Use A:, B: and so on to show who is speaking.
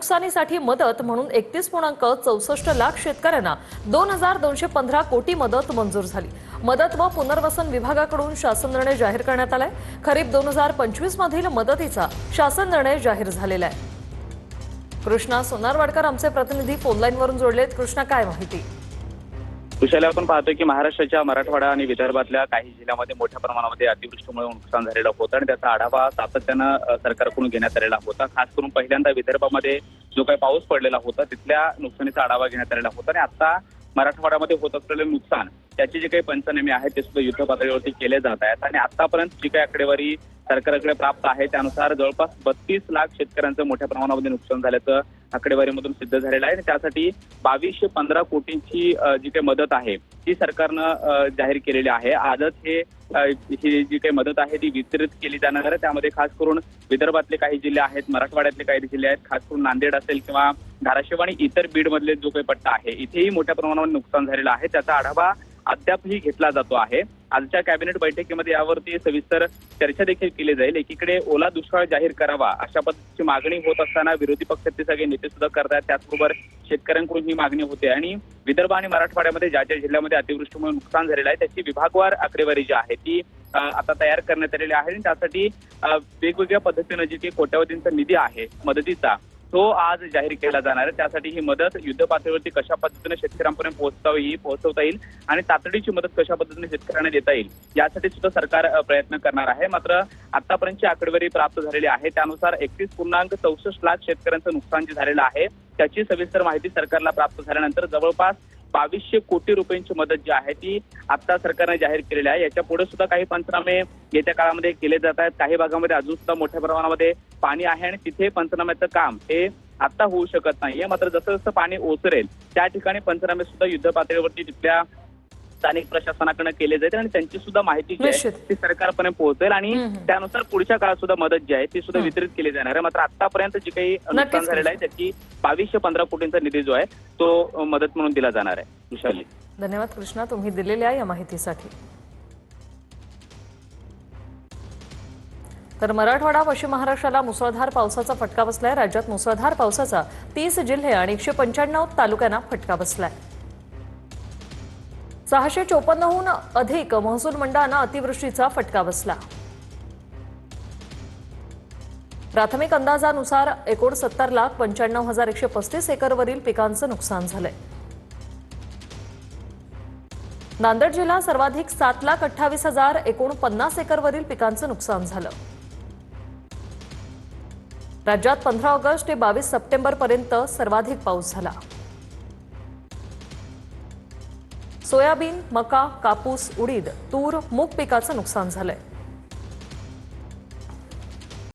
A: नुकसानीसाठी मदत म्हणून 31.64 लाख शेतकऱ्यांना 2215 कोटी मदत मंजूर झाली। मदत व पुनर्वसन विभागाकडून शासन निर्णय जाहीर करण्यात आलाय। खरीप 2025 मधील मदतीचा शासन निर्णय जाहीर झालेला आहे। कृष्णा सोनारवाडकर आमचे प्रतिनिधी फोन लाईनवरून जोडलेत। कृष्णा, काय माहिती?
B: कुशाला आपण पाहतोय की महाराष्ट्राच्या मराठवाडा आणि विदर्भातल्या काही जिल्ह्यांमध्ये मोठ्या प्रमाणामध्ये अतिवृष्टीमुळे नुकसान झालेलं होतं आणि त्याचा आढावा सातत्यानं सरकारकडून घेण्यात आलेला होता। खास करून पहिल्यांदा विदर्भामध्ये जो काही पाऊस पडलेला होता तिथल्या नुकसानीचा आढावा घेण्यात आलेला होता आणि आता मराठवाड्यामध्ये होत असलेले नुकसान त्याचे जे काही पंचनामे आहेत ते सुद्धा युद्ध पातळीवरती केले जात आहेत आणि आतापर्यंत जी काही आकडेवारी सरकारकडे प्राप्त आहे त्यानुसार जवळपास 32 लाख शेतकऱ्यांचं मोठ्या प्रमाणामध्ये नुकसान झाल्याचं आकडेवारीमधून सिद्ध झालेलं आहे। त्यासाठी 2215 कोटींची जी काही मदत आहे ती सरकारनं जाहीर केलेली आहे। आजच ही जी काही मदत आहे ती वितरित केली जाणार आहे। त्यामध्ये खास करून विदर्भातले काही जिल्हे आहेत, मराठवाड्यातले काही जिल्हे आहेत, खास करून नांदेड असेल किंवा धाराशिव आणि इतर बीडमधले जो काही पट्टा आहे इथेही मोठ्या प्रमाणावर नुकसान झालेलं आहे। त्याचा आढावा अद्यापही घेतला जातो आहे। आजच्या कॅबिनेट बैठकीमध्ये यावरती सविस्तर चर्चा देखील केली जाईल। एकीकडे ओला दुष्काळ जाहीर करावा अशा पद्धतीची मागणी होत असताना विरोधी पक्षाचे सगळे नेते सुद्धा करतात, त्याचबरोबर शेतकऱ्यांकडून ही मागणी होते आणि विदर्भ आणि मराठवाड्यामध्ये ज्या ज्या जिल्ह्यामध्ये अतिवृष्टीमुळे नुकसान झालेलं आहे त्याची विभागवार आकडेवारी जी आहे ती आता तयार करण्यात आलेली आहे आणि त्यासाठी वेगवेगळ्या पद्धतीनं जी काही कोट्यावधींचा निधी आहे मदतीचा तो आज जाहीर केला जाणार आहे। त्यासाठी ही मदत युद्ध पातळीवरती कशा पद्धतीने शेतकऱ्यांपर्यंत पोहोचवता येईल आणि तातडीची मदत कशा पद्धतीने शेतकऱ्यांना देता येईल यासाठी सुद्धा सरकार प्रयत्न करणार आहे। मात्र आतापर्यंतची आकडेवारी प्राप्त झालेली आहे त्यानुसार 31.64 लाख शेतकऱ्यांचं नुकसान जे झालेलं आहे त्याची सविस्तर माहिती सरकारला प्राप्त झाल्यानंतर जवळपास 2200 कोटी रुपयांची मदत जी आहे ती आता सरकारने जाहीर केलेली आहे। याच्या पुढे सुद्धा काही पंचनामे येत्या काळामध्ये केले जात आहेत। काही भागामध्ये अजून सुद्धा मोठ्या प्रमाणामध्ये पाणी आहे आणि तिथे पंचनाम्याचं काम हे आता होऊ शकत नाहीये। मात्र जसं जसं पाणी ओसरेल त्या ठिकाणी पंचनामे सुद्धा युद्ध पातळीवरती तिथल्या स्थानिक प्रशासनाकडे केले जाईल आणि त्यांची सुद्धा माहिती जी आहे ती सरकारपर्यंत पोहोचेल आणि त्यानुसार पुढच्या काळात सुद्धा मदत जी आहे ती सुद्धा वितरित केली जाणार आहे। मात्र आतापर्यंत जी काही नुकसान झालेलं आहे त्याची 2215 कोटींचा निधी जो आहे तो मदत म्हणून दिला जाणार आहे। विशाली,
A: धन्यवाद कृष्णा तुम्ही दिलेल्या या माहितीसाठी। तर मराठवाडा पश्चिम महाराष्ट्राला मुसळधार पावसाचा फटका बसलाय। राज्यात मुसळधार पावसाचा 30 जिल्हे आणि 195 तालुक्यांना फटका बसलाय। 654हून अधिक महसूल मंडळांना अतिवृष्टीचा फटका बसला। प्राथमिक अंदाजानुसार 69,95,135 एकरवरील पिकांचं नुकसान झालंय। नांदेड जिल्हा सर्वाधिक 7,28,049 एकरवरील पिकांचं नुकसान झालं। राज्यात 15 ऑगस्ट ते 22 सप्टेंबर पर्यंत सर्वाधिक पाऊस झाला। सोयाबीन, मका, कापूस, उडीद, तूर, मूग पिकाचं नुकसान झालंय।